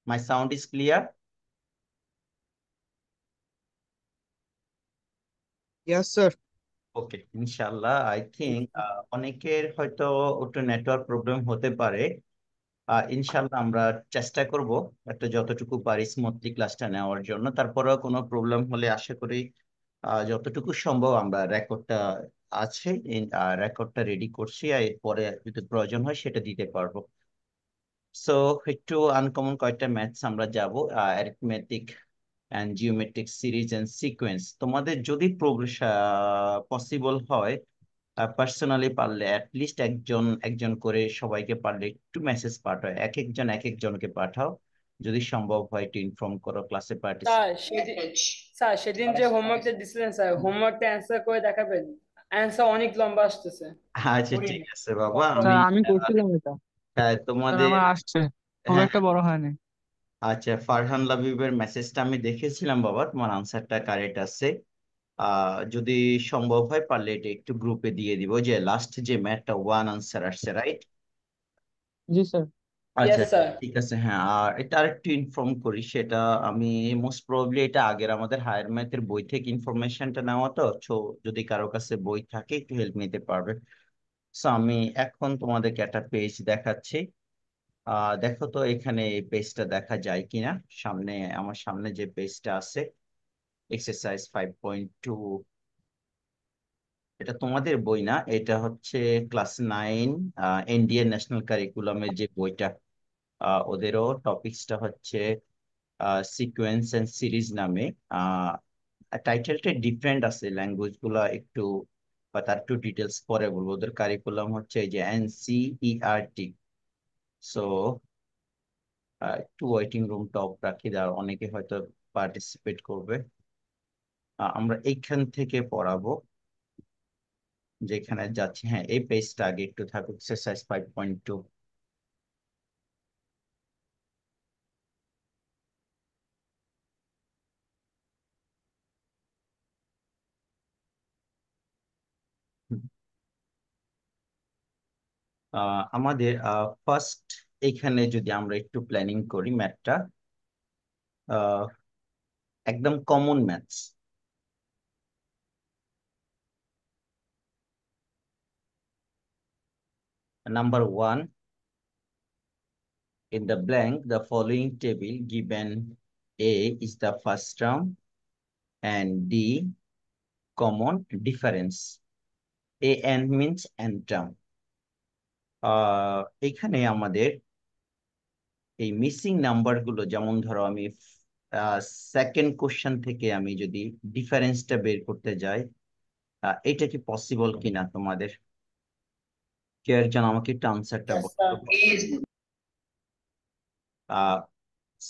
My sound is clear? Yes, sir. ওকে, ইনশাল্লাহ I think অনেকের হয়তো একটু নেটওয়ার্ক প্রবলেম হতে পারে। ইনশাল্লাহ আমরা চেষ্টা করব একটা যতটুকু পারি স্মুথলি ক্লাসটা নেওয়ার জন্য। তারপরেও কোনো প্রবলেম হলে আশা করি যতটুকু সম্ভব আমরা রেকর্ডটা আছে, রেকর্ডটা রেডি করছি, আর এরপরে যদি প্রয়োজন হয় সেটা দিতে পারবো। সো একটু আনকমন কয়েকটা ম্যাথস আমরা যাব, arithmetic and geometric series and sequence. তোমাদের যদি প্রোগ্রেস পসিবল হয়, পার্সোনালি পারলে অ্যাটলিস্ট একজন একজন করে সবাইকে পারলে একটু মেসেজ পাঠাও, এক একজন এক একজনকে পাঠাও। যদি সম্ভব হয় একটু ইনফর্ম করো ক্লাসে স্যার পার্টিসিপেট। সেদিন স্যার সেদিন যে হোমওয়ার্কটা দিছিলেন স্যার, হোমওয়ার্কটা অ্যান্সার করে দেখাবেন। অ্যান্সার অনেক লম্বা আসতেছে। আচ্ছা ঠিক আছে বাবা, স্যার আমি আমি করছিলাম এটা। স্যার তোমাদের আমার আসছে, খুব হ্যাঁ। একটা বড় হয়নি। আচ্ছা, ফারহান লাবিবের মেসেজটা আমি দেখেছিলাম বাবা, তোমার আনসারটা কারেক্ট আছে। যদি সম্ভব হয় পারলে এটা একটু গ্রুপে দিয়ে দিব, যে লাস্ট যে ম্যাথটা ওয়ান আনসার আসছে, রাইট? জি স্যার। আচ্ছা ইয়েস স্যার। ঠিক আছে, হ্যাঁ। আর এটা আরেকটু ইনফর্ম করি, সেটা আমি মোস্ট প্রবাবলি এটা আগের আমাদের হায়ার ম্যাথের বই থেকে ইনফরমেশনটা নেওয়া, তো যদি কারো কাছে বই থাকে একটু হেল্প নিতে পারবে। সো আমি এখন তোমাদেরকে একটা পেজ দেখাচ্ছি। দেখো তো এখানে এই পেজটা দেখা যায় কিনা। সামনে, আমার সামনে যে পেজটা আছে, এক্সারসাইজ 5.2, এটা তোমাদের বই না, এটা হচ্ছে ক্লাস 9 ইন্ডিয়ান ন্যাশনাল কারিকুলামের যে বইটা। ওদেরও টপিকসটা হচ্ছে সিকোয়েন্স এন্ড সিরিজ নামে। টাইটেলটা ডিফারেন্ট আছে, ল্যাঙ্গুয়েজ গুলা একটু, বা তার একটু ডিটেলস পরে বলবো। ওদের কারিকুলাম হচ্ছে এই যে NCERT। সো একটু ওয়েটিং রুম টপ রাখি, আর অনেকে হয়তো পার্টিসিপেট করবে। আমরা এইখান থেকে পড়াবো, যেখানে যাচ্ছি। হ্যাঁ, এই পেজটা আগে একটু থাকুক, এক্সারসাইজ 5.2। আমাদের ফার্স্ট এখানে যদি আমরা একটু প্ল্যানিং করি ম্যাথটা, একদম common maths. Number 1, in the blank the following table given: A is the first term and D common difference. A n means n term. এখানে আমাদের এই মিসিং নাম্বার গুলো, যেমন ধরো আমি সেকেন্ড কোশ্চেন থেকে আমি যদি ডিফারেন্সটা বের করতে যাই, এটা কি পসিবল কিনা তোমাদের কে একজন আমাকে একটু আনসারটা ইয়েস বলতো। Sir.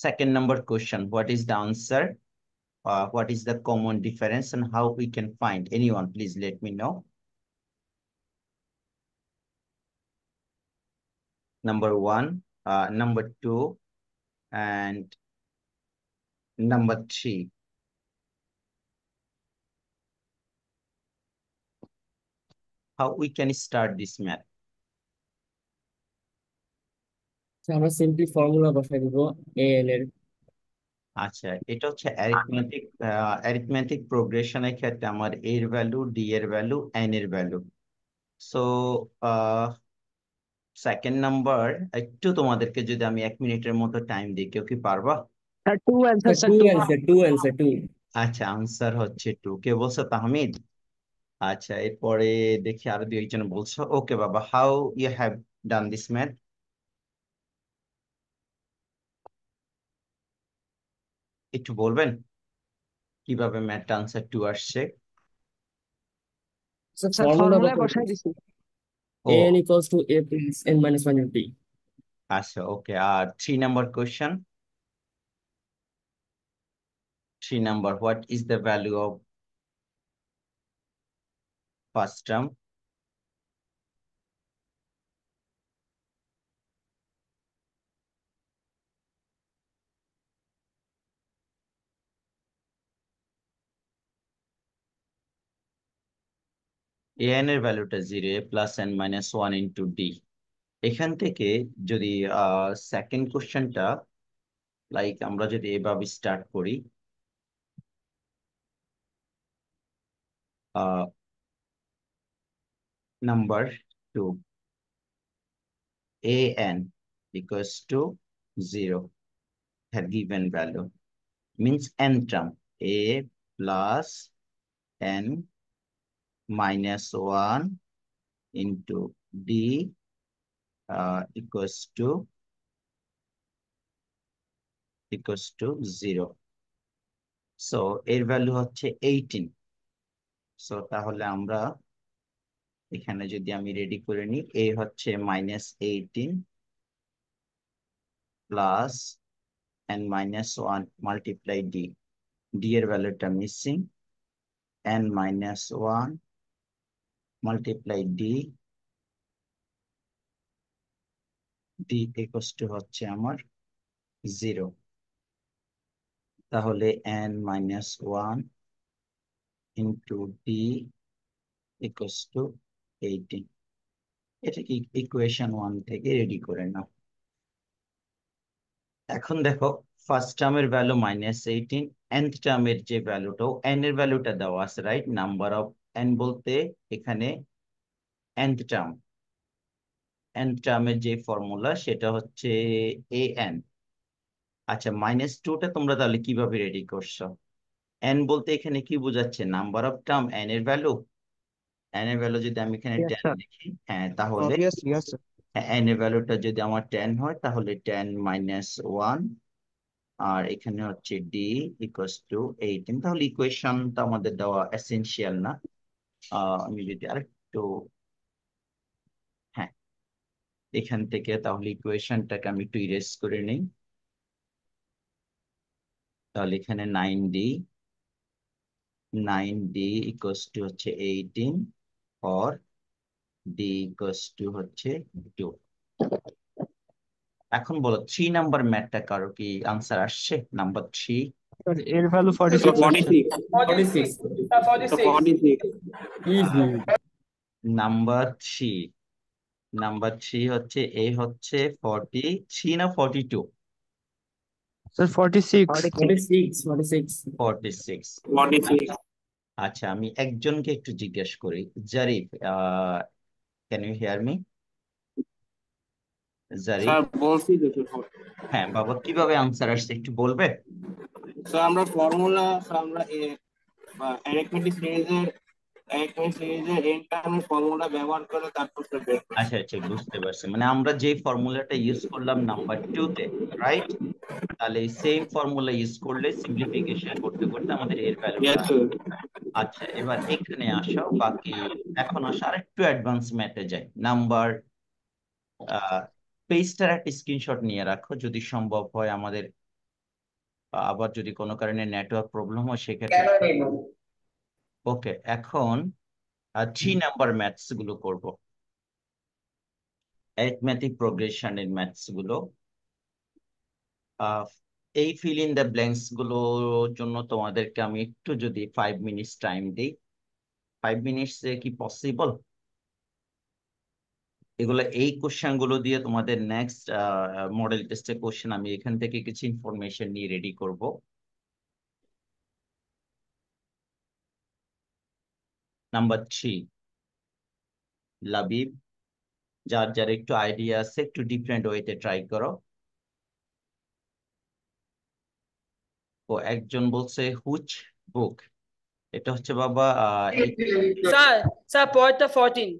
Second number question, what is the answer? What is the common difference and how we can find? Anyone, please let me know. Number 1, number 2, and number 3. How we can start this math? আমরা simply formula বসাই দিব an এর। আচ্ছা, এটা হচ্ছে arithmetic প্রোগ্রেশনের ক্ষেত্রে আমার a এর ভ্যালু, d এর ভ্যালু, n এর ভ্যালু। সো সেকেন্ড নাম্বার, একটু তোমাদেরকে যদি আমি 1 মিনিটের মতো টাইম দিই, কেউ কি পারবা? Sir two answer, sir two two. Answer, two answer, two. আচ্ছা, আনসার হচ্ছে 2। কে বলছো? তাহমিদ। আচ্ছা, এরপরে দেখি আরো 2 একজন বলছো। ওকে বাবা, how you have done this math? একটু বলবেন কিভাবে ম্যাথটা আনসার 2 আসছে? স্যার স্যার ফর্মুলা ফর্মুলায় বসাই বসাই দিছি। ও an equals to a plus n minus 1 into d. আচ্ছা, okay. R 3 number question, 3 number, what is the value of first term? an এর ভ্যালুটা 0, a plus n minus 1 into d। এখান থেকে যদি second কোশ্চেনটা, লাইক আমরা যদি এভাবে স্টার্ট করি, number 2 an equals to 0 had given value means n term a plus n minus 1 into d equals to 0. So এর ভ্যালু হচ্ছে 18. সো তাহলে আমরা এখানে যদি আমি রেডি করে নিই, a হচ্ছে -18 plus n minus 1 multiply d. d এর ভ্যালুটা missing, n minus 1 multiply d, d equals to হচ্ছে আমার 0. তাহলে n minus 1 into d equals to 18. এটাকে ইকুয়েশন 1 থেকে রেডি করে নাও। এখন দেখো ফার্স্ট টার্মের ভ্যালু -18, nth টার্মের যে ভ্যালুটাও n এর ভ্যালুটা দেওয়া আছে, রাইট? নাম্বার অফ n বলতে এখানে nth টার্মের যে ফর্মুলা সেটা হচ্ছে an। আচ্ছা, -2টা তোমরা তাহলে কিভাবে রেডি করছো? n বলতে এখানে কি বোঝাচ্ছে? নাম্বার অফ টার্ম n এর ভ্যালু। n এর ভ্যালু যদি আমি এখানে Yes, 10 sir. লিখি, হ্যাঁ, তাহলে Obviously, yes, sir. n এর ভ্যালুটা যদি আমার 10 হয় তাহলে 10 -1 আর এখানে হচ্ছে d ইকুয়ালস টু 18। তাহলে ইকুয়েশনটা আমাদের দেওয়া এসেনশিয়াল না। আমি যদি আরেকটু, হ্যাঁ, এখান থেকে তাহলে ইকুয়েশনটাকে আমি একটু ইরেজ করে নিই। তাহলে এখানে 9d ইকুয়ালস টু হচ্ছে 18 or d ইকুয়ালস টু হচ্ছে 2। এখন বলো 3 নাম্বার ম্যাথটা কারো কি আনসার আসছে? Number 3, Sir, air value 46. 46. 46 sir 46 46. Easy. Number 3 হচ্ছে a হচ্ছে 43 না 42? Sir, 46. 46. 46. 46। 46. আচ্ছা, আমি একজনকে একটু জিজ্ঞেস করি। Zarif, can you hear me? Zarif, sir বলছি তো হ্যাঁ বাবা, কিভাবে আনসার আসছে একটু বলবে? স্যার আমরা ফর্মুলা আমরা অ্যারিথমেটিক সিরিজের এন টার্মের ফর্মুলা ব্যবহার করে তারপর স্যার বের করছি। আচ্ছা আচ্ছা, বুঝতে পারছি। মানে আমরা যে ফর্মুলাটা ইউজ করলাম নাম্বার 2-তে, রাইট? তাহলে এই সেম ফর্মুলা ইউজ করলে সিম্পলিফিকেশন করতে করতে আমাদের এর ভ্যালুটা। Yes sir. আচ্ছা, এবার এখানে আসো, বাকি এখন আসো আরেকটু অ্যাডভান্স ম্যাথে যাই। নাম্বার পেজটার একটা স্ক্রিনশট নিয়ে রাখো যদি সম্ভব হয় আমাদের। আবার যদি কোনো কারণে নেটওয়ার্ক প্রবলেম হয় সেক্ষেত্রে। ওকে, এখন 3 নাম্বার ম্যাথস গুলো করব, অ্যারিথমেটিক প্রোগ্রেশনের ম্যাথস গুলো। এই ফিল ইন দ্য ব্ল্যাঙ্কস গুলোর জন্য তোমাদেরকে আমি একটু যদি 5 মিনিটস টাইম দিই, 5 মিনিটস কি পসিবল? এগুলো, এই কোশ্চেন গুলো দিয়ে তোমাদের নেক্সট মডেল টেস্টের কোশ্চেন আমি এখান থেকে কিছু ইনফরমেশন নিয়ে রেডি করব। নাম্বার 3, লাবিব, যার যার একটু আইডিয়া আছে একটু ডিফারেন্ট ওয়েতে ট্রাই করো। ও একজন বলছে হুচ বুক, এটা হচ্ছে বাবা স্যার স্যার পরেরটা 14,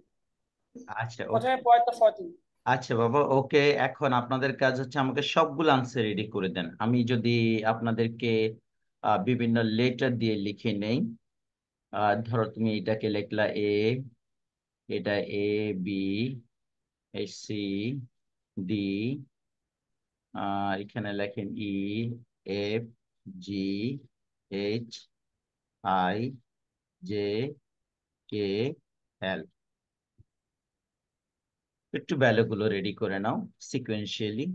আচ্ছা প্রথমে পরেরটা 14। আচ্ছা বাবা, ওকে। এখন আপনাদের কাজ হচ্ছে আমাকে সবগুলো আনসার রেডি করে দেন। আমি যদি আপনাদেরকে বিভিন্ন লেটার দিয়ে লিখে নেই, ধরো তুমি এটাকে লিখলা এ, এটা এ, বি, সি, ডি, এখানে লেখেন E, F, G, H, I, J, K, L. একটু ভ্যালুগুলো রেডি করে নাও সিকোয়েন্সিয়ালি।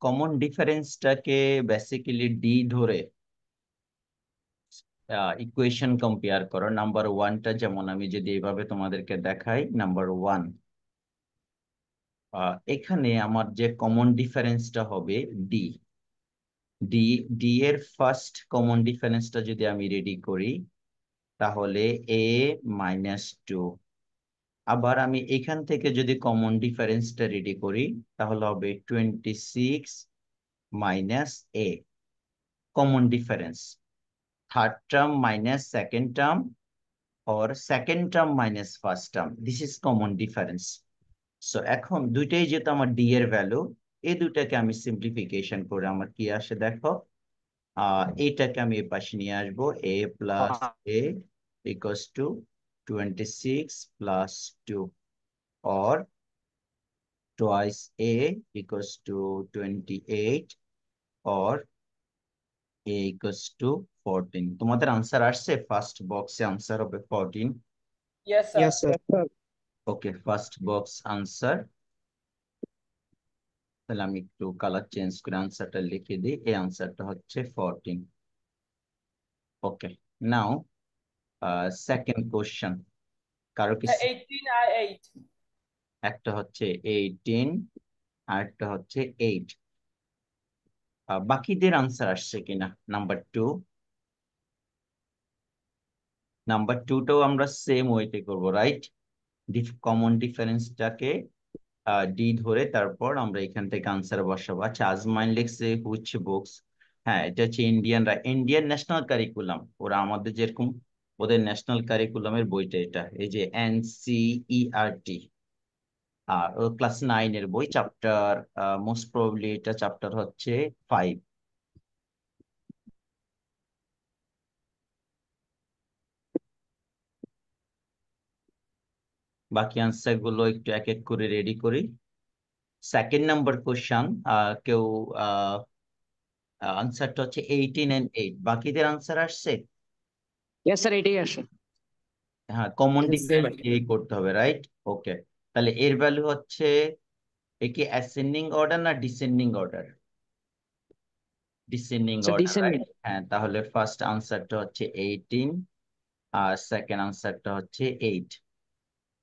কমন ডিফারেন্সটাকে বেসিক্যালি ডি ধরে ইকুয়েশন কম্পেয়ার করো। নাম্বার ওয়ানটা যেমন আমি যদি এইভাবে তোমাদেরকে দেখাই, নাম্বার ওয়ান, এখানে আমার যে কমন ডিফারেন্সটা হবে ডি। ডি ডি এর ফার্স্ট কমন ডিফারেন্সটা যদি আমি রেডি করি, তাহলে এ -2। আবার আমি এখান থেকে যদি কমন ডিফারেন্সটা রেডি করি, তাহলে হবে 26 - a। Common difference third term minus second term, or second term minus first term. This is common difference. So এখন দুইটাই যেহেতু আমার ডি এর ভ্যালু, এই দুইটাকে আমি সিম্পলিফিকেশন করে আমার কি আসে দেখো, এইটাকে আমি এই পাশে নিয়ে আসবো, a plus a equals to 26 + 2, or twice a equals to 28, or a equals to 14। তোমাদের আনসার আসছে, ফার্স্ট বক্সে আনসার হবে 14। Yes, sir. Yes, sir. ওকে, ফার্স্ট বক্স আনসার। তাহলে আমি একটু কালার চেঞ্জ করে আনসারটা লিখে দিই, এই আনসারটা হচ্ছে 14। ওকে, নাও সেকেন্ড কোশ্চেন। কারো কি 18 আর 8. একটা হচ্ছে 18 আর একটা হচ্ছে 8। বাকিদের আনসার আসছে কিনা? নাম্বার টু, নাম্বার টুটাও আমরা সেম ওয়েতে করবো, রাইট? কমন ডিফারেন্সটাকে ডি ধরে তারপর আমরা এখান থেকে আনসার বসাবো। আচ্ছা, আজমাইন লিখছে হুইচ বুকস। হ্যাঁ, এটা হচ্ছে ইন্ডিয়ান ন্যাশনাল কারিকুলাম। ওরা আমাদের যেরকম, ওদের ন্যাশনাল কারিকুলামের বইটা এটা, এই যে NCERT। আর ও ক্লাস 9-এর বই, চ্যাপ্টার মোস্ট প্রবাবলি এটা চ্যাপ্টার হচ্ছে 5। বাকি আনসার গুলো একটু এক এক করে রেডি করি। সেকেন্ড নাম্বার কোশ্চেন, কেউ আনসারটা হচ্ছে 18 and 8। বাকিদের আনসার আসছে? Yes, sir. এটাই আসে। হ্যাঁ, কমন Same. ডিফারেন্স এই করতে হবে, রাইট? ওকে, তাহলে এর ভ্যালু হচ্ছে, এ কি অ্যাসেন্ডিং অর্ডার না descending order? Descending So order, descending. Right? হ্যাঁ, তাহলে ফার্স্ট আনসারটা হচ্ছে 18 আর সেকেন্ড আনসারটা হচ্ছে 8।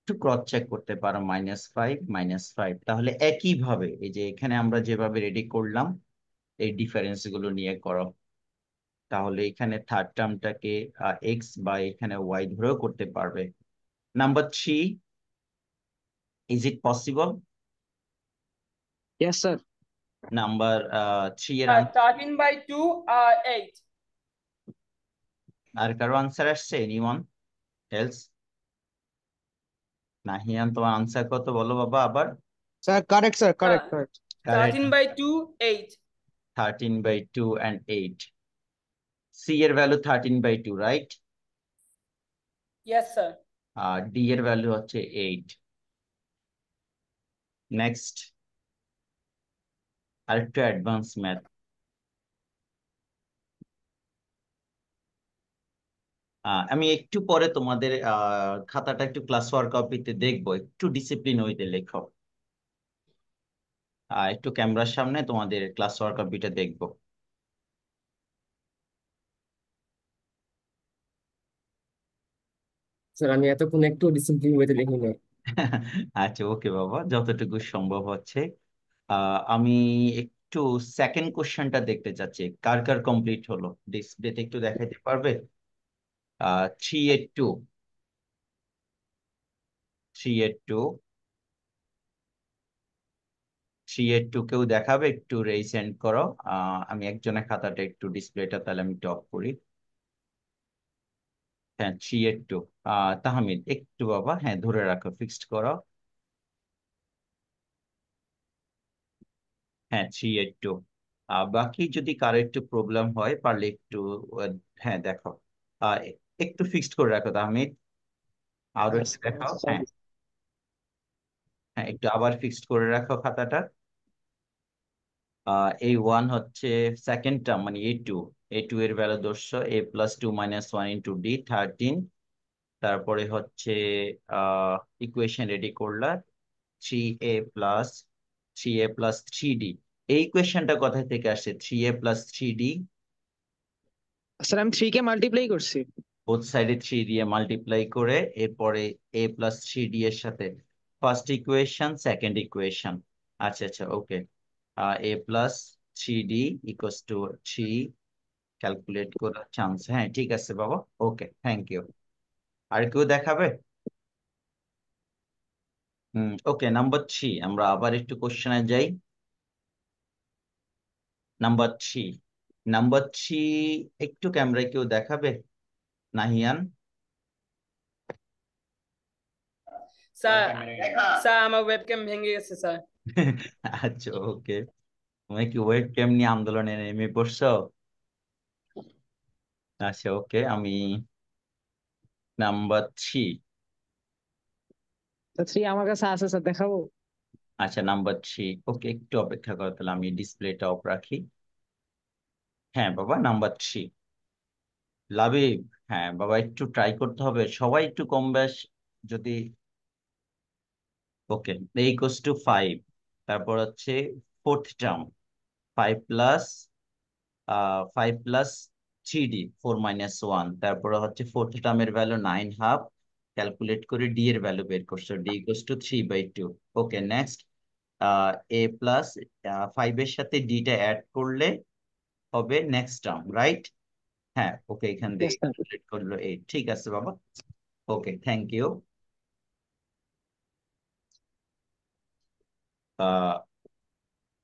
একটু ক্রস চেক করতে পারো, -5 -5। তাহলে একইভাবে এই যে এখানে আমরা যেভাবে রেডি করলাম, এই ডিফারেন্স গুলো নিয়ে করো। তাহলে এখানে থার্ড টার্মটাকে এক্স বা এখানে ওয়াই ধরেও করতে পারবে। Number three, is it possible? Yes, sir. Number three এর 13/2 আর 8. আর কারো আনসার আসছে? Anyone else? নাহিয়ান, তোমার আনসার কত বলো বাবা আবার। Sir, correct, sir. Correct, Uh, correct. Correct, 13/2 8. 13/2 and 8। C এর ভ্যালু 13/2, রাইট? Yes, sir. আর ডি এর ভ্যালু হচ্ছে 8। নেক্সট, আরেকটু অ্যাডভান্স ম্যাথ। আমি একটু পরে তোমাদের খাতাটা একটু ক্লাস ওয়ার্ক কপিতে দেখবো, একটু ডিসিপ্লিন হইতে লেখো। একটু ক্যামেরার সামনে তোমাদের ক্লাস ওয়ার্ক কপিটা দেখবো। স্যার আমি এতক্ষণ একটু ডিসিপ্লিন ওয়েতে দেখি না। আচ্ছা, ওকে বাবা, যতটুকু সম্ভব হচ্ছে। আমি একটু সেকেন্ড কোশ্চেনটা দেখতে চাচ্ছি, কার কার কমপ্লিট হলো ডিসপ্লেতে একটু দেখাইতে পারবে? 382, 382, 382 কেউ দেখাবে? একটু রেসেন্ড করো। আমি একজনের খাতাটা একটু ডিসপ্লেটা তাহলে আমি টপ করি। হ্যাঁ, 382, তাহমিদ একটু বাবা, হ্যাঁ ধরে রাখো, ফিক্সড করো। হ্যাঁ, 382। বাকি যদি কারো একটু প্রবলেম হয়, পারলে একটু হ্যাঁ দেখো, আহ, একটু ফিক্সড করে রাখো তাহমিদ, আরো Yes, একটু দেখাও। sir. হ্যাঁ হ্যাঁ, একটু আবার ফিক্সড করে রাখো খাতাটা। এই ওয়ান হচ্ছে সেকেন্ড টার্ম, মানে এ টু এর ভ্যালু ধরছো a+2 - 1 × d 13। তারপরে হচ্ছে ইকুয়েশন রেডি করলা, 3a+3d। এই কোয়েশ্চেনটা কোথা থেকে আসছে? 3a প্লাস 3d, স্যার আমি 3 কে মাল্টিপ্লাই করছি। বোথ সাইডে 3 দিয়ে মাল্টিপ্লাই করে এরপরে a প্লাস 3d এর সাথে ফার্স্ট ইকুয়েশন সেকেন্ড ইকুয়েশন। আচ্ছা আচ্ছা, ওকে। a plus 3d equals to 3, calculate করার চান্স। হ্যাঁ ঠিক আছে বাবা, ওকে, থ্যাংক ইউ। আর কেউ দেখাবে? ওকে, নাম্বার 3, আমরা আবার একটু কোশ্চেনে যাই। নাম্বার থ্রি একটু ক্যামেরায় কেউ দেখাবে? নাহিয়ান? স্যার স্যার আমার ওয়েবক্যাম ভেঙে গেছে স্যার। আচ্ছা ওকে, তুমি কি ওয়েব ক্যাম নিয়ে আন্দোলনে নেমে পড়ছো? আচ্ছা ওকে, আমি নাম্বার 3। 3 আমার কাছে আছে স্যার, দেখাবো? আচ্ছা নাম্বার 3, ওকে, একটু অপেক্ষা করো, তাহলে আমি ডিসপ্লেটা অফ রাখি। হ্যাঁ বাবা, নাম্বার 3 লাবিব। হ্যাঁ বাবা, একটু ট্রাই করতে হবে, সবাই একটু কম বেশ যদি। ওকে, ইকুয়ালস টু 5, তারপর হচ্ছে ফোর্থ টার্ম 5 প্লাস 3d, 4 - 1, তারপরে হচ্ছে ফোর্থ টার্মের ভ্যালু 9.5, ক্যালকুলেট করে ডি এর ভ্যালু বের করছো, D equals to 3/2। Okay, next A plus 5 এর সাথে ডিটা অ্যাড করলে হবে নেক্সট টার্ম, রাইট? হ্যাঁ ওকে, এখান থেকে Yes, sir. ক্যালকুলেট করলো 8। ঠিক আছে বাবা, ওকে, থ্যাংক ইউ।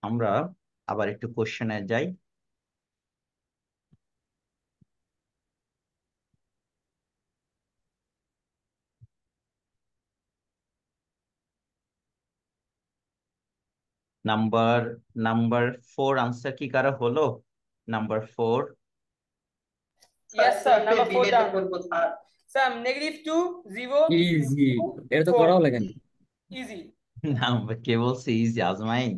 আমরা আবার একটু কোশ্চেনে যাই। নাম্বার নাম্বার 4 আনসার কি কারো হলো? নাম্বার 4। ইয়েস স্যার, নাম্বার 4 ডান। স্যার -2 0 ইজি, 2 এটা তো 4 করাও লাগে না। ইজি। নাম্বার কে বলছে ইজি? আজমাইন?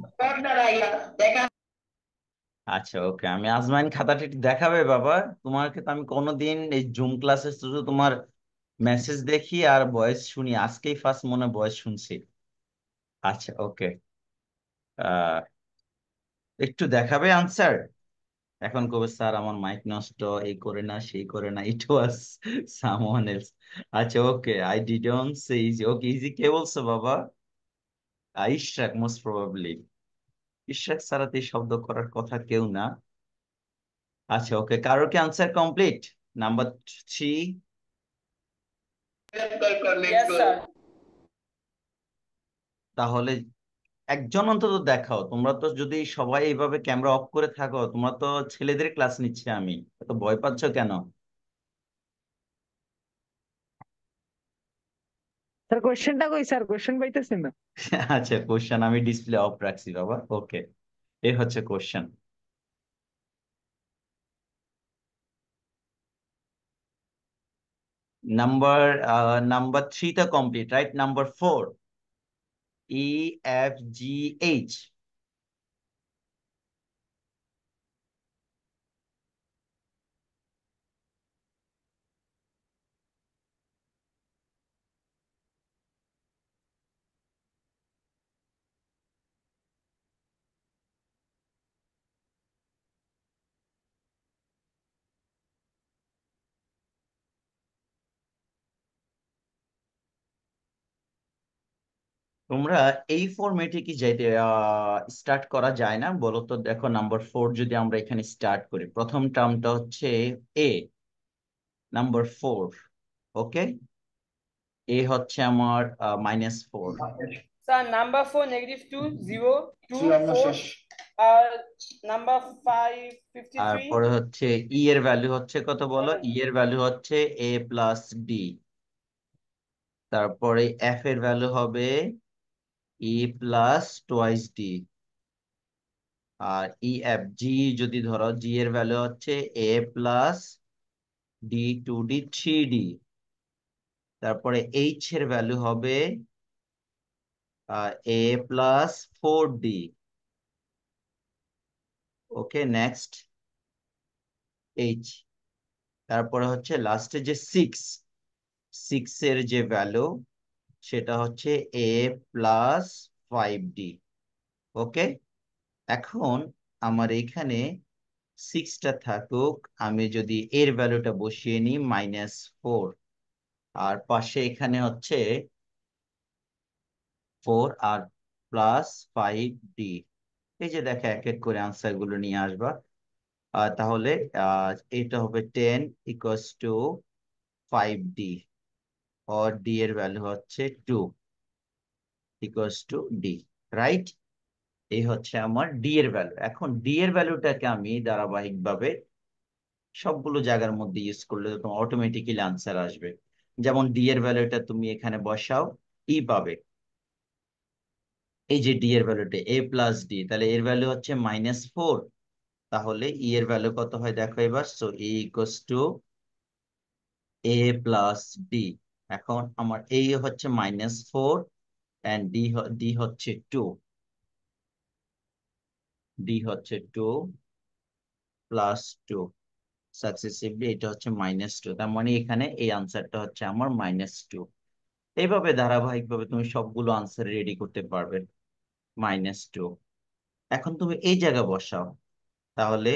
আচ্ছা ওকে, আমি আজমাইন খাতাটা একটু দেখাবে বাবা? তোমাকে তো আমি কোনোদিন এই জুম ক্লাসে শুধু তোমার মেসেজ দেখি আর ভয়েস শুনি, আজকেই ফার্স্ট মনে ভয়েস শুনছি। আচ্ছা ওকে, আহ একটু দেখাবে আনসার? এখন কবে স্যার আমার মাইক নষ্ট, এই করে না সেই করে না, ইট ওয়াজ সামওয়ান এলস। আচ্ছা okay, I didn't say easy. Okay, easy কে বলছো বাবা? Ishraq, most probably. ইশরাক ছাড়া তো এই শব্দ করার কথা কেউ না। আচ্ছা ওকে, কারোর কি answer complete? Number 3। Yes sir. তাহলে একজন অন্তত দেখাও, তোমরা তো যদি সবাই এইভাবে ক্যামেরা অফ করে থাকো, তোমরা তো ছেলেদের ক্লাস নিচ্ছে, আমি এত ভয় পাচ্ছ কেন? স্যার কোশ্চেনটা কই স্যার? কোশ্চেন পাইতেছেন না? আচ্ছা, কোশ্চেন আমি ডিসপ্লে অফ রাখছি বাবা, ওকে। এই হচ্ছে কোশ্চেন। নাম্বার নাম্বার 3 তো কমপ্লিট, রাইট? Number 4, EFGH। তোমরা এই ফরম্যাটে কি যাইতে স্টার্ট করা যায় না বলো তো? দেখো, নাম্বার 4 যদি আমরা এখানে স্টার্ট করি, প্রথম টার্মটা হচ্ছে এ, নাম্বার 4। ওকে, এ হচ্ছে আমার -4। স্যার নাম্বার 4 -2 0 2 4 আর নাম্বার 5 53। তারপরে হচ্ছে ই এর ভ্যালু হচ্ছে কত বলো? ই এর ভ্যালু হচ্ছে a প্লাস ডি। তারপরে এফ এর ভ্যালু হবে ই প্লাস টোয়াইস ডি। আর ই এফ জি যদি ধরো, জি এর ভ্যালু হচ্ছে এ প্লাস D2D 3D। তারপরে এইচ এর ভ্যালু হবে A+4D। ওকে, নেক্সট এইচ। তারপরে হচ্ছে লাস্টে যে 6 এর যে ভ্যালু, সেটা হচ্ছে A+5D। ওকে, এখন আমার এখানে 6টা থাকুক, আমি যদি এর ভ্যালুটা বসিয়ে নিই -4, আর পাশে এখানে হচ্ছে 4 আর +5d। এই যে দেখো এক এক করে আনসার গুলো নিয়ে আসবা। তাহলে এটা হবে 10 equals to 5d, or d এর ভ্যালু হচ্ছে 2 ইকুয়ালস টু d, রাইট? এই হচ্ছে আমার d এর ভ্যালু। এখন d এর ভ্যালুটাকে আমি ধারাবাহিকভাবে সবগুলো জায়গার মধ্যে ইউজ করলে তো তোমার অটোমেটিক্যালি আনসার আসবে। যেমন d এর ভ্যালুটা তুমি এখানে বসাও, ই পাবে। এই যে d এর ভ্যালুটা a+d, তাহলে এর ভ্যালু হচ্ছে -4, তাহলে ই এর ভ্যালু কত হয় দেখো এবার। So E equals to a+d। এখন আমার a হচ্ছে -4 and d হচ্ছে 2, d হচ্ছে 2 +2 সাকসেসিভলি, এটা হচ্ছে -2। তার মানে এখানে এই আনসারটা হচ্ছে আমার -2। এইভাবে ধারাবাহিকভাবে তুমি সবগুলো আনসার রেডি করতে পারবে। -2। এখন তুমি এই জায়গা বসাও, তাহলে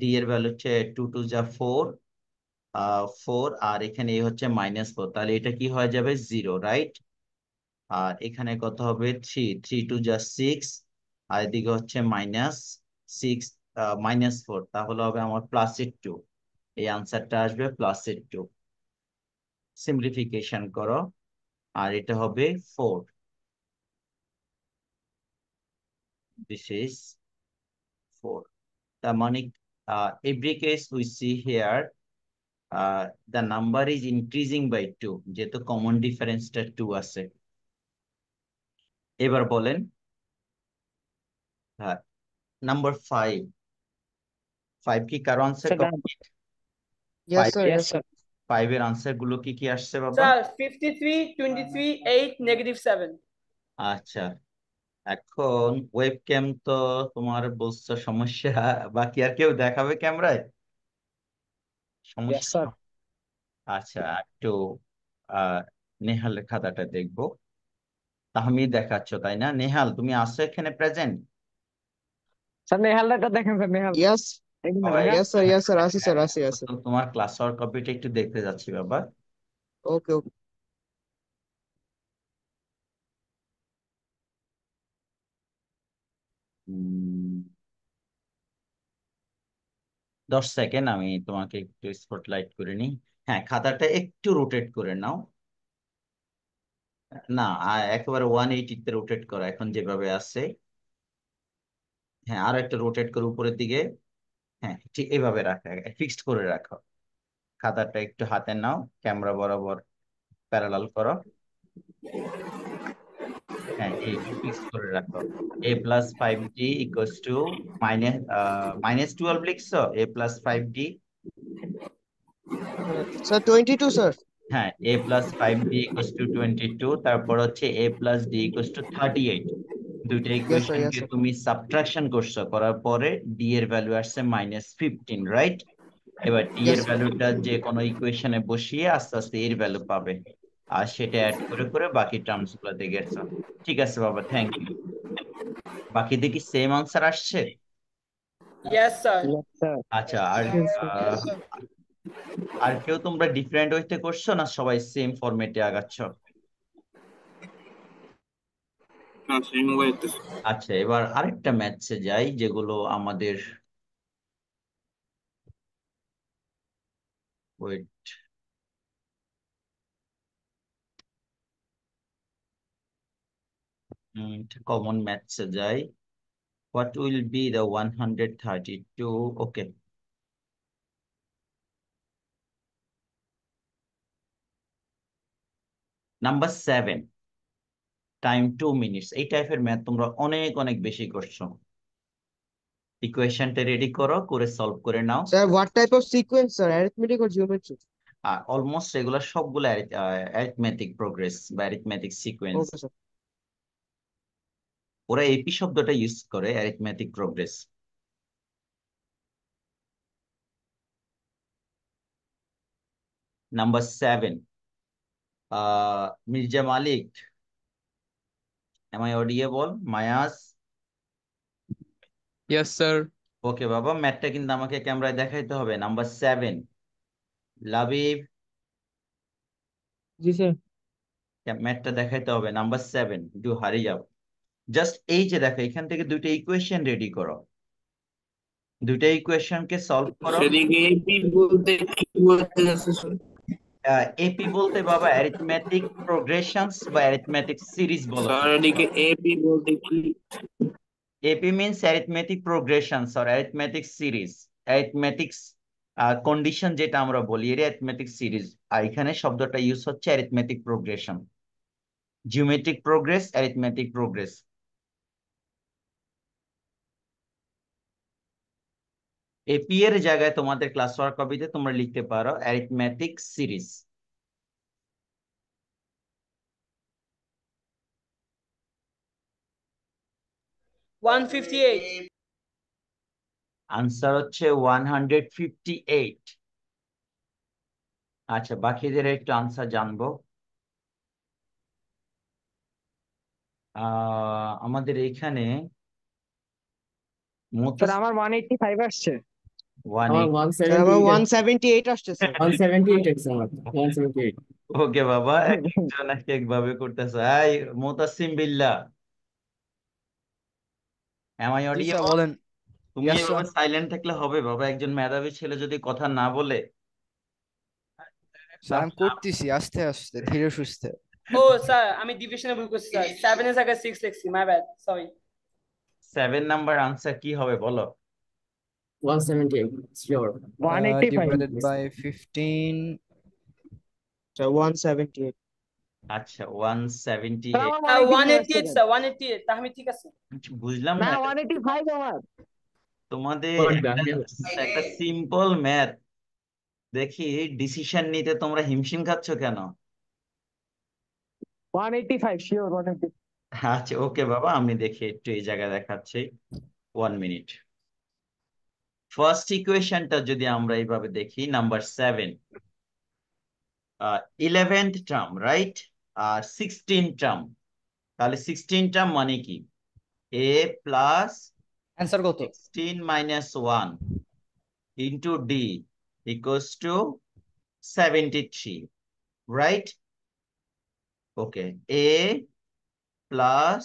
ডি এর ভ্যালু হচ্ছে 2 2 যা 4, 4, আর এখানে এই হচ্ছে -4, তাহলে এটা কি হয়ে যাবে 0, রাইট? আর এখানে কত হবে 3, 3 2 যা 6, আর এদিকে হচ্ছে -6, -4, তাহলে হবে আমার +2। এই আনসারটা আসবে +2। সিম্পলিফিকেশন করো, আর এটা হবে 4। This is 4। তার মানে every case we see here the number is increasing by 2, যেহেতু কমন ডিফারেন্সটা 2 আছে। এবার বলেন নাম্বার 5। 5 কি কারো answer sir complete? Yes, sir. 5 Yes, sir. 5 এর আনসার গুলো কি কি আসছে বাবা? Sir, 53, 23, 8, -7. আচ্ছা, এখন ওয়েবক্যাম তো তোমার বলছো সমস্যা, বাকি আর কেউ দেখাবে ক্যামেরায় ইয়েস সমস্যা? স্যার। আচ্ছা, একটু আহ নেহালের খাতাটা দেখবো। তাহমিদ দেখাচ্ছ তাই না? নেহাল তুমি আসছো এখানে প্রেজেন্ট? স্যার নেহালটা দেখেন স্যার, নেহাল Yes. একদম সবাই Nehal. Yes, sir. Yes, sir. Asi, sir. Asi, হ্যাঁ, asi. তো তোমার ক্লাস ওয়ার্ক কপিটা একটু দেখতে যাচ্ছি বাবা। Okay, okay. উম, 10 সেকেন্ড আমি তোমাকে একটু স্পটলাইট করে নিই। হ্যাঁ, খাতাটা একটু রোটেট করে নাও। না, একেবারে 180 তে রোটেট করো এখন যেভাবে আছে। হ্যাঁ, আরো একটা রোটেট করে উপরের দিকে। হ্যাঁ, ঠিক এইভাবে রাখো, ফিক্সড করে রাখো। খাতাটা একটু হাতে নাও, ক্যামেরা বরাবর প্যারালাল করো। হ্যাঁ, এই ফিক্স করে রাখো। a+5d ইকুয়ালস টু -12 লিখছো, a+5d। Sir, 22, sir. হ্যাঁ, a+5d ইকুয়ালস টু 22, তারপর হচ্ছে a+d ইকুয়ালস টু 38। দুইটা Yes, sir. ইকুয়েশন Yes, কে sir. তুমি সাবট্রাকশন করছো, করার পরে d এর ভ্যালু আসছে -15, রাইট? এবার d এর Yes, sir. ভ্যালুটা যে কোনো ইকুয়েশনে বসিয়ে আস্তে আস্তে এর ভ্যালু পাবে, আর সেটা অ্যাড করে করে বাকি টার্মস গুলো দেখেছো। ঠিক আছে বাবা, থ্যাংক ইউ। বাকি দেখি সেম আনসার আসছে। Yes, sir. Yes sir. আচ্ছা, আর Yes, sir. আহ, আর কেউ তোমরা ডিফারেন্ট ওয়েতে করছো না সবাই সেম ফরম্যাটে আগাচ্ছ? না সেই মোবাইল। আচ্ছা, এবার আরেকটা ম্যাথসে যাই যেগুলো আমাদের ওয়েট কমন ম্যাথসে যাই। What will be the 132? Okay. Number 7, time 2 minutes. এই টাইপের ম্যাথ তোমরা অনেক অনেক বেশি করছো। ইকুয়েশনটা রেডি করো, করে সলভ করে নাও। Sir, what type of sequence, sir? Arithmetic or geometry? Almost এগুলো সবগুলো অ্যারিথমেটিক প্রোগ্রেস বা অ্যারিথমেটিক সিকোয়েন্স। Okay, sir. ওরা এপি শব্দটা ইউজ করে, arithmetic progress. Number 7, Mirza Malik, am I audible? Mayaz, Yes, sir. ওকে বাবা, ম্যাথটা কিন্তু আমাকে ক্যামেরায় দেখাইতে হবে। নাম্বার 7, লাবিব, জি স্যার। ম্যাথটা দেখাইতে হবে। Number 7, do hurry up. Just এই যে দেখো, এখান থেকে দুইটা ইকুয়েশন রেডি করো, দুইটা ইকুয়েশনকে সলভ করো। সেদিকে এপি বলতে কি বলতে যাচ্ছে স্যার? এপি বলতে বাবা অ্যারিথমেটিক প্রোগ্রেশনস বা অ্যারিথমেটিক সিরিজ বলা স্যার হয়। এদিকে এপি বলতে কি? AP means arithmetic progressions or arithmetic series. Arithmetics condition যেটা আমরা বলি, এর অ্যারিথমেটিক সিরিজ। আর এখানে শব্দটা ইউজ হচ্ছে arithmetic progression, geometric progress, arithmetic progress. AP এর জায়গায় তোমাদের ক্লাস ওয়ার্ক কপিতে তোমরা লিখতে পারো অ্যারিথমেটিক সিরিজ। 158. আনসার হচ্ছে 158। আচ্ছা, বাকিদের একটু আনসার জানবো। আমাদের এখানে স্যার আমার 185 আসছে। আমার স্যার আমার 178 178 আসছে স্যার। 178 এক্স আমার 178। ওকে বাবা, এক একজন এক এক ভাবে করতেছে। এই Mutasim Billah, M I G audio? Sir বলেন। তুমি ইয়েস এভাবে স্যার। সাইলেন্ট থাকলে হবে বাবা? একজন মেধাবী ছেলে যদি কথা না বলে স্যার আমি করতেছি আস্তে আস্তে ধীরে সুস্থে। Oh, sir, আমি ডিভিশনে ভুল করছি স্যার। 7 এর জায়গায় 6 লিখছি। My bad, sorry. 7 number answer কি হবে বলো? 178 শিওর। 185। Divided by 15। স্যার 178। আচ্ছা, স্যার 178। আমার 185 আসছে 188 কেন? স্যার, 188 তাহমি ঠিক আছে। বুঝলাম না না, 185 আমার। তোমাদের What the একটা hell? একটা সিম্পল ম্যাথ দেখি, ডিসিশন নিতে তোমরা হিমশিম খাচ্ছ কেন? 185 শিওর 185। আচ্ছা ওকে বাবা, আমি দেখি একটু এই জায়গায় দেখাচ্ছি। 1 মিনিট। ফার্স্ট ইকুয়েশনটা যদি আমরা এইভাবে দেখি, নাম্বার 7, 11th টার্ম রাইট, আর 16 টার্ম। তাহলে 16 টার্ম মানে কি? এ প্লাস অ্যান্সার কত? 16 minus 1 into D equals to 73, right? Okay, A plus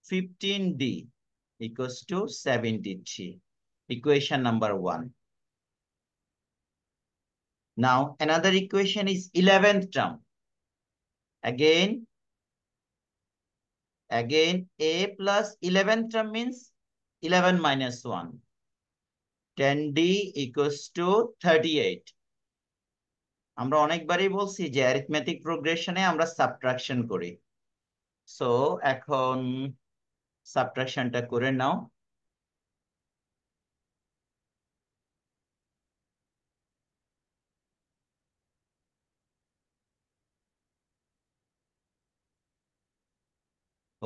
15d equals to 73, equation number 1. Now another equation is 11th term. Again a plus 11th term means 11 minus 1. 10d equals to 38. আমরা অনেকবারই বলছি যে arithmetic প্রোগ্রেশনে আমরা subtraction করি। So এখন সাবট্রাকশনটা করে নাও।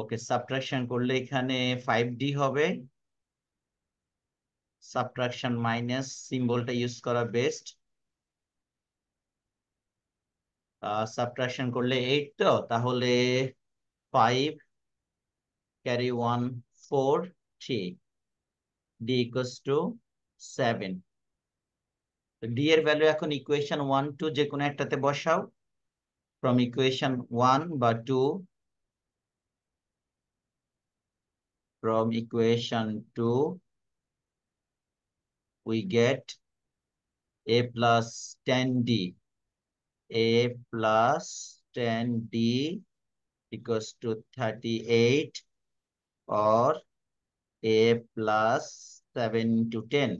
ওকে, subtraction করলে এখানে 5d হবে। সাবট্রাকশন মাইনাস সিম্বলটা ইউজ করা বেস্ট। সাবট্রাকশন করলে 8, তো তাহলে 5 carry 1 4 3, d equals to 7। D এর ভ্যালু এখন ইকুয়েশন 1 2 যে কোনো একটাতে বসাও। ফ্রম ইকুয়েশন 1 বা 2, from equation 2 we get a plus 10d, a plus 10d equals to 38, or a plus 7 to 10,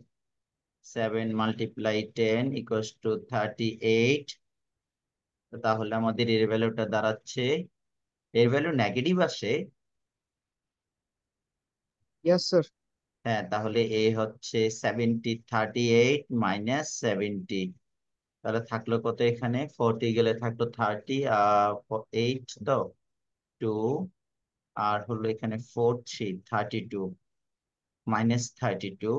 7 multiply 10 equals to 38। তাহলে আমাদের এর ভ্যালুটা দাঁড়াচ্ছে, এর ভ্যালু নেগেটিভ আসে। Yes sir. হ্যাঁ, তাহলে এ হচ্ছে 38 মাইনাস 70। তাহলে থাকলো কত? এখানে 40 গেলে থাকলো 30, 8 তো 2, আর হলো এখানে 4 3, 32 মাইনাস 32।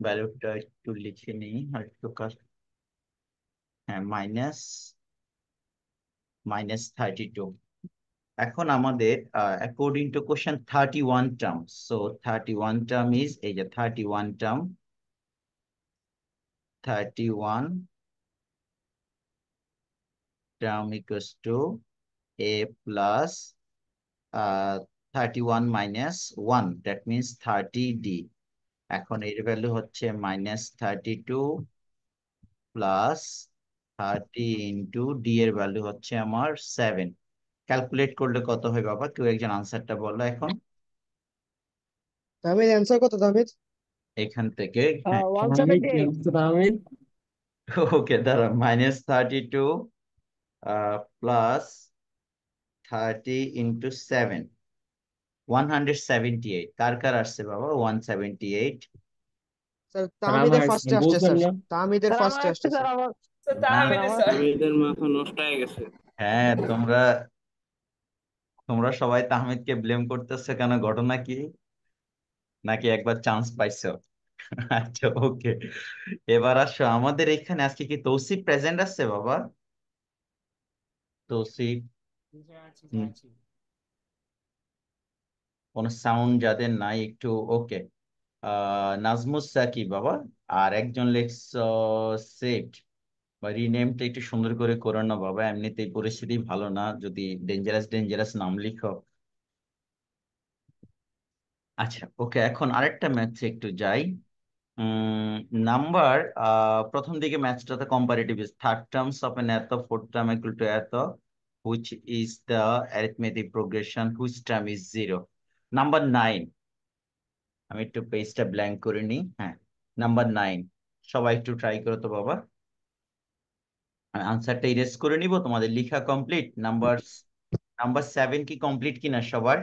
ভ্যালুটা একটু লিখে নিই আর একটু হ্যাঁ, মাইনাস 32। এখন আমাদের according to question 31 term, so 31 term is এই যে 31 term, 31 term equals to a plus 31 minus 1, that means 30d। এখন এর ভ্যালু হচ্ছে -32 প্লাস 30 ইন্টু ডি এর ভ্যালু হচ্ছে আমার 7। ক্যালকুলেট করলে কত হয় বাবা? কেউ একজন আনসারটা বললো এখন তাহমিদ অ্যান্সার কত তাহমিদ? এখান থেকে। হ্যাঁ, 178 তাহমিদ ওকে, দাঁড়া, -32 প্লাস 30 ইন্টু 7, 178। কার কার আসছে বাবা 178? স্যার স্যার তাহমিদের আমার ফার্স্টে আসছে বুঝলাম স্যার, না। তাহমিদের স্যার আমার ফার্স্টে আসছে আসছে স্যার স্যার। আমার So না, Tahmid আমার sir. তাহমিদের মাথা নষ্ট হয়ে গেছে। হ্যাঁ, তোমরা তোমরা সবাই তাহমিদকে ব্লেম করতেছো কেন? ঘটনা কি? নাকি একবার চান্স পাইছো? আচ্ছা, ওকে, এবার আসো আমাদের এখানে আজকে কি তৌসিফ প্রেজেন্ট আছে বাবা? তৌসিফ, হুম, কোন সাউন্ড যাদের নাই একটু, ওকে। নাজমুস সাকিব বাবা, আর একজন লেখছ সেট বা রিনেমটা একটু সুন্দর করে করো না বাবা, এমনিতেই পরিস্থিতি ভালো না, যদি ডেঞ্জারাস ডেঞ্জারাস নাম লিখো। আচ্ছা, ওকে, এখন আরেকটা ম্যাথে একটু যাই। নাম্বার, প্রথম দিকে ম্যাথসটাতে comparative is third terms of N এত, ফোর্থ টার্ম ইকুয়াল টু এত, which is the arithmetic progression, which term is 0। Number 9, আমি একটু পেজটা ব্ল্যাঙ্ক করে নিই। হ্যাঁ, নাম্বার 9, সবাই একটু ট্রাই করো তো বাবা। আমি আনসারটা ইরেজ করে নিব, তোমাদের লেখা কমপ্লিট। নাম্বার নাম্বার 7 কি কমপ্লিট কিনা সবার?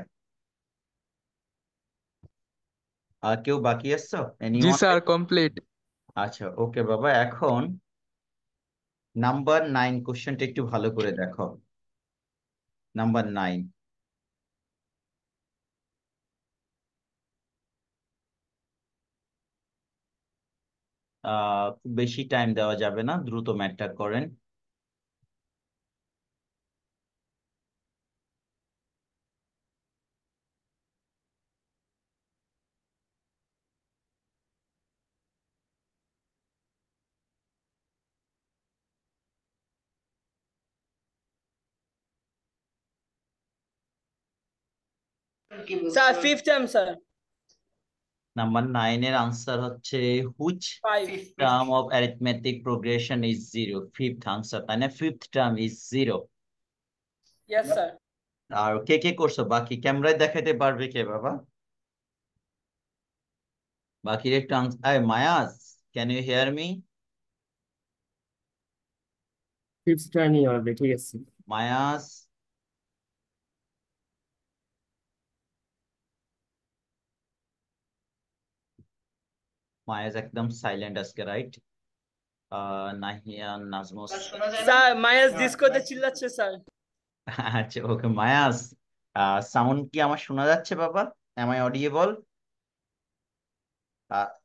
কেউ বাকি আসছো? জি এনিওয়ান? Sir, complete. আচ্ছা, ওকে বাবা, এখন নাম্বার 9 কোশ্চেনটা একটু ভালো করে দেখো। নাম্বার 9, খুব বেশি টাইম দেওয়া যাবে না, দ্রুত ম্যাথটা করেন। Sir, fifth term, sir. Number 9 এর আনসার হচ্ছে which 5. Term of arithmetic progression is 0। Fifth answer, তাই না? Fifth term is 0। Yes, sir. আর কে কে করছো বাকি? ক্যামেরায় দেখাতে পারবে কে বাবা? বাকির একটু মায়াস, can you hear me? Fifth টার্নই হবে, ঠিক আছে। মায়াস, মায়াস একদম সাইলেন্ট আজকে, right? Nahian, Najmus. Sir, Maya's disco-তে চিল্লাচ্ছে, sir. আচ্ছা, ওকে মায়াস, সাউন্ড কি আমার শোনা যাচ্ছে বাবা? Am I audible?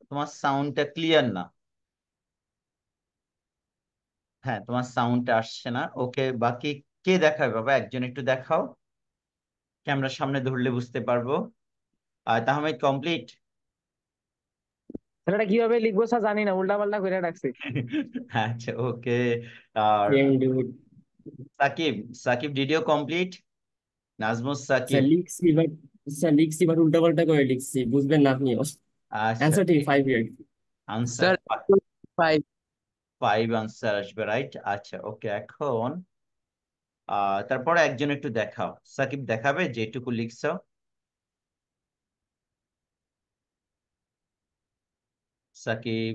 তোমার সাউন্ডটা ক্লিয়ার না। হ্যাঁ, তোমার সাউন্ডটা আসছে না। ওকে, বাকি কে দেখাবে বাবা? একজন একটু দেখাও, ক্যামেরার সামনে ধরলে বুঝতে পারবো। তাহমিদ কমপ্লিট? স্যার এটা কিভাবে লিখবো স্যার জানি না, উল্টা পাল্টা করে রাখছি। আচ্ছা, ওকে। আর same dude. Sakib, Sakib video complete? Najmus sir Sakib? লিখছি বাট উল্টা পাল্টা করে লিখছি, বুঝবেন না আপনি। আচ্ছা, অ্যান্সার ঠিক 5 ইয়ার। Answer sir 5। 5 আনসার আসবে, রাইট? আচ্ছা, ওকে, এখন তারপরে একজন একটু দেখাও, সাকিব দেখাবে যেটুকু লিখছো। সাকিব,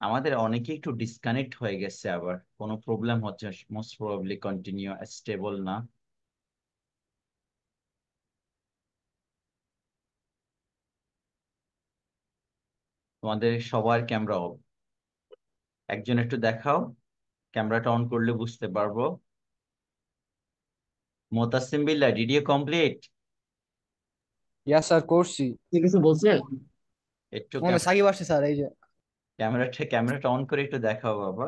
আমাদের অনেকে একটু ডিসকানেক্ট হয়ে গেছে, আবার কোনো প্রবলেম হচ্ছে, মোস্ট প্রবাবলি কন্টিনিউ স্টেবল না। তোমাদের সবার ক্যামেরা অফ, একজন একটু দেখাও, ক্যামেরাটা অন করলে বুঝতে পারবো। মোতাসিম বিল্লাহ, ভিডিও কমপ্লিট? ইয়া স্যার করছি। ঠিক আছে বলছেন। একটু মনে সাকিব আসছে স্যার, এই যে। ক্যামেরাটা অন করে একটু দেখাও বাবা।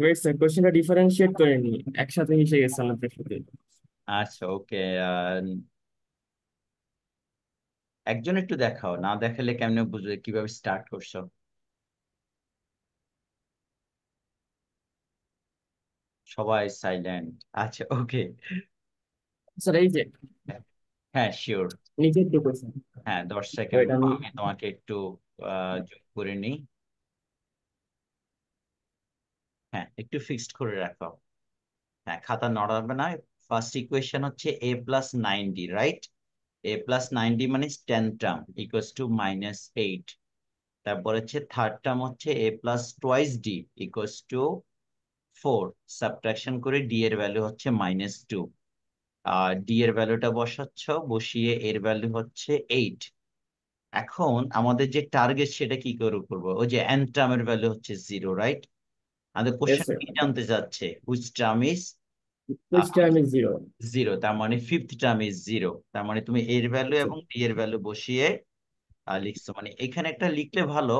ওয়েট স্যার, কোশ্চেনটা ডিফারেন্সিয়েট করে নি, একসাথে মিশে গেছে আমাদের সাথে। আচ্ছা ওকে, একজন একটু দেখাও, না দেখালে কেমনে বুঝবে কিভাবে স্টার্ট করছো? সবাই সাইলেন্ট। আচ্ছা ওকে, স্যার এই যে হ্যাঁ শিওর। নিচের যে কোশ্চেন, হ্যাঁ 10 সেকেন্ড, ওইটা আমি আমি তোমাকে একটু যোগ করে নিই। হ্যাঁ একটু ফিক্সড করে রাখো। হ্যাঁ খাতা নড়াবে না। ফার্স্ট ইকুয়েশন হচ্ছে a+9d, রাইট? a+9d মানে 10 টার্ম ইকুয়ালস টু -8। তারপর হচ্ছে থার্ড টার্ম হচ্ছে a+2d ইকুয়ালস টু 4। সাবট্রাকশন করে d এর ভ্যালু হচ্ছে -2। আর d এর ভ্যালুটা বসিয়ে এর ভ্যালু হচ্ছে 8। এখন আমাদের যে টার্গেট সেটা কি করে করবো? ওই যে n টার্মের ভ্যালু হচ্ছে 0, রাইট? আমাদের ইয়েস কোশ্চেন স্যার, কি জানতে চাচ্ছে? Which term is which term is zero. 0, তার মানে ফিফথ টার্ম ইজ 0। তার মানে তুমি এর ভ্যালু আচ্ছা, এবং ডি এর ভ্যালু বসিয়ে লিখছো। মানে এখানে একটা লিখলে ভালো,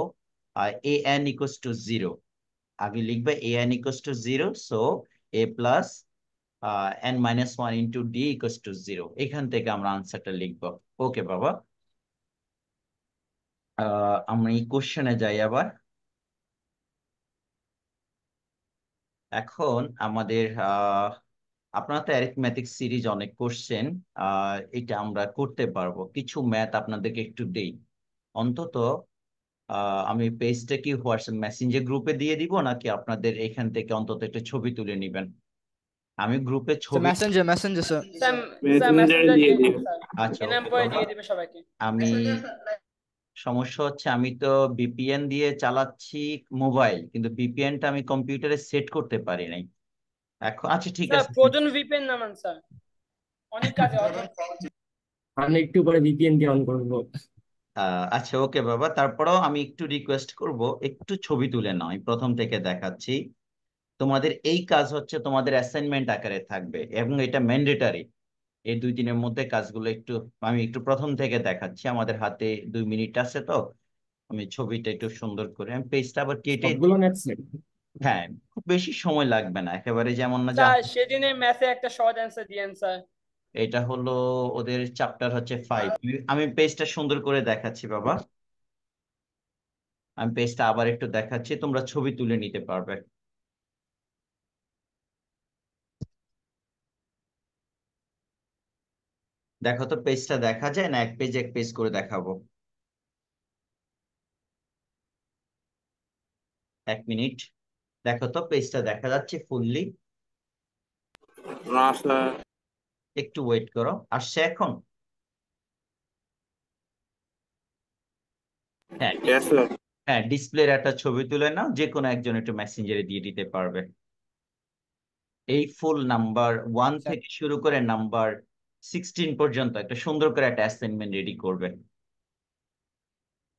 এ এন ইকুয়ালস টু 0। আগে লিখবে A N equals to 0, so a+n-1 into D equals to 0। এখান থেকে আমরা আনসারটা লিখবো। ওকে বাবা, আমরা এই কোশ্চেনে যাই আবার। এখন আমাদের আপনারা তো অ্যারিথমেটিক সিরিজ অনেক করছেন, এটা আমরা করতে পারবো। কিছু ম্যাথ আপনাদেরকে একটু দেই অন্তত। আমি পেজটা কি হোয়াটসঅ্যাপ মেসেঞ্জার গ্রুপে দিয়ে দিব, নাকি আপনাদের এখান থেকে অন্তত একটা ছবি তুলে নেবেন? আমি গ্রুপে So ছবি, messenger, messenger, sir. স্যার মেসেঞ্জারে মেসেঞ্জার দিয়ে দিয়ে দিন দিন। স্যার, আচ্ছা এনাম ওকে পরে বাবা। দিয়ে দিবে সবাইকে। আমি সমস্যা হচ্ছে আমি তো ভিপিএন দিয়ে চালাচ্ছি মোবাইল, কিন্তু ভিপিএনটা আমি কম্পিউটারে সেট করতে পারি নাই এখন। আচ্ছা ঠিক স্যার আছে। প্রয়োজন ভিপিএন নামান স্যার, অনেক কাজে হবে। আমি একটু পরে ভিপিএন দিয়ে অন করবো। আচ্ছা ওকে বাবা, তারপরেও আমি একটু রিকোয়েস্ট করব, একটু ছবি তুলে নাও। আমি প্রথম থেকে দেখাচ্ছি। তোমাদের এই কাজ হচ্ছে তোমাদের অ্যাসাইনমেন্ট আকারে থাকবে এবং এটা ম্যান্ডেটারি। এই 2 দিনের মধ্যে কাজগুলো একটু, আমি একটু প্রথম থেকে দেখাচ্ছি। আমাদের হাতে 2 মিনিট আছে তো, আমি ছবিটা একটু সুন্দর করে, আমি পেজটা আবার কেটে সবগুলো ম্যাথ স্যার? হ্যাঁ খুব বেশি সময় লাগবে না, একেবারে যেমন না যে স্যার সেদিনের ম্যাথে একটা শর্ট অ্যান্সার দিয়েন স্যার। এটা হলো ওদের চ্যাপ্টার হচ্ছে 5। আমি পেজটা সুন্দর করে দেখাচ্ছি বাবা। আমি পেজটা আবার একটু দেখাচ্ছি, তোমরা ছবি তুলে নিতে পারবে। দেখো তো পেজটা দেখা যায় না? এক পেজ এক পেজ করে দেখাবো। 1 মিনিট, দেখো তো পেজটা দেখা যাচ্ছে ফুললি? না স্যার। একটু ওয়েট করো, আসছে এখন। হ্যাঁ ইয়েস স্যার। হ্যাঁ, ডিসপ্লের একটা ছবি তুলে নাও, যে কোনো একজন একটু মেসেঞ্জারে দিয়ে দিতে পারবে। এই ফুল নাম্বার 1 Sir. থেকে শুরু করে নাম্বার 16 পর্যন্ত একটা সুন্দর করে একটা অ্যাসাইনমেন্ট রেডি করবে।